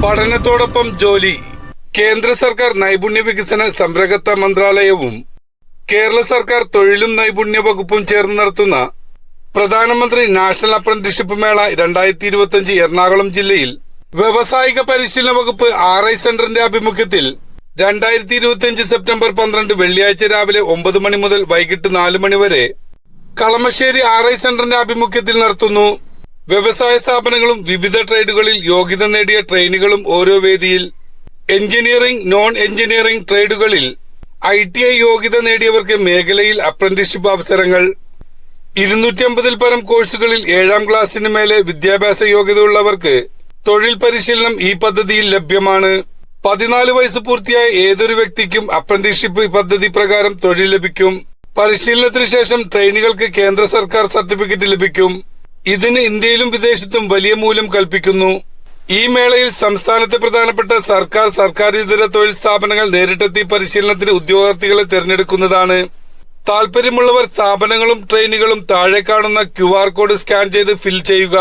പഠനത്തോടൊപ്പം ജോലി. കേന്ദ്ര സർക്കാർ നൈപുണ്യ വികസന സംരംഭകത്വ മന്ത്രാലയവും കേരള സർക്കാർ തൊഴിലും നൈപുണ്യ വകുപ്പും ചേർന്ന് നടത്തുന്ന പ്രധാനമന്ത്രി നാഷണൽ അപ്രന്റീസ്ഷിപ്പ് മേള 2025 എറണാകുളം ജില്ലയിൽ വ്യവസായിക പരിശീലന വകുപ്പ് RI സെന്ററിന്റെ ആഭിമുഖ്യത്തിൽ 2025 സെപ്റ്റംബർ 12 വെള്ളിയാഴ്ച രാവിലെ 9 മണി മുതൽ വൈകിട്ട് 4 മണി വരെ കളമശ്ശേരി RI സെന്ററിന്റെ ആഭിമുഖ്യത്തിൽ നടത്തുന്നു. വ്യവസായ സ്ഥാപനങ്ങളും വിവിധ ട്രേഡുകളിൽ യോഗ്യത നേടിയ ട്രെയിനികളും ഓരോ വേദിയിൽ. എഞ്ചിനീയറിംഗ്, നോൺ എഞ്ചിനീയറിംഗ് ട്രേഡുകളിൽ ITI യോഗ്യത നേടിയവർക്ക് മേഖലയിൽ അപ്രന്റീസ്ഷിപ്പ് അവസരങ്ങൾ. 250-ൽ പരം കോഴ്സുകളിൽ 7ാം ക്ലാസ്സിന് മേലെ വിദ്യാഭ്യാസ യോഗ്യത ഉള്ളവർക്ക് തൊഴിൽ പരിശീലനം ഈ പദ്ധതിയിൽ ലഭ്യമാണ്. 14 വയസ്സ് പൂർത്തിയായ ഏതൊരു വ്യക്തിക്കും അപ്രന്റീസ്ഷിപ്പ് പദ്ധതി പ്രകാരം തൊഴിൽ ലഭിക്കും. പരിശീലനത്തിന് ശേഷം ട്രെയിനികൾക്ക് കേന്ദ്ര സർക്കാർ സർട്ടിഫിക്കറ്റ് ലഭിക്കും. ഇതിന് ഇന്ത്യയിലും വിദേശത്തും വലിയ മൂല്യം കൽപ്പിക്കുന്നു. ഈ മേളയിൽ സംസ്ഥാനത്തെ പ്രധാനപ്പെട്ട സർക്കാരിതര തൊഴിൽ സ്ഥാപനങ്ങൾ നേരിട്ടെത്തി പരിശീലനത്തിന് ഉദ്യോഗാർത്ഥികളെ തിരഞ്ഞെടുക്കുന്നതാണ്. താൽപര്യമുള്ളവർ സ്ഥാപനങ്ങളും ട്രെയിനികളും താഴെ കാണുന്ന QR കോഡ് സ്കാൻ ചെയ്ത് ഫിൽ ചെയ്യുക.